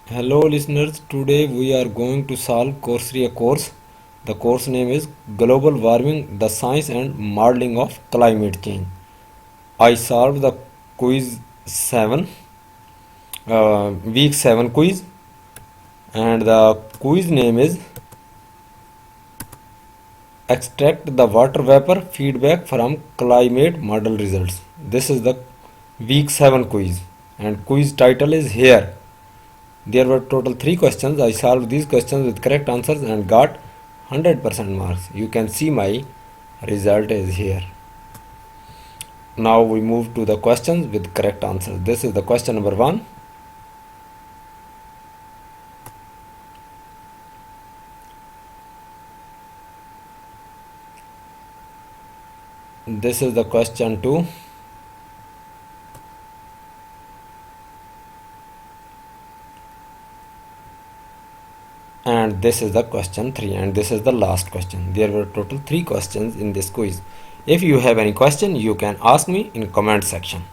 Hello listeners, today we are going to solve course 3 course. The course name is Global Warming, the Science and Modeling of Climate Change. I solved the quiz 7, week 7 quiz, and the quiz name is Extract the Water Vapor Feedback from Climate Model Results. This is the week 7 quiz, and quiz title is here. There were total 3 questions. I solved these questions with correct answers and got 100% marks. You can see my result is here. Now we move to the questions with correct answers. This is the question number 1. This is the question 2. And this is the question 3, and this is the last question. There were total 3 questions in this quiz. If you have any question, you can ask me in comment section.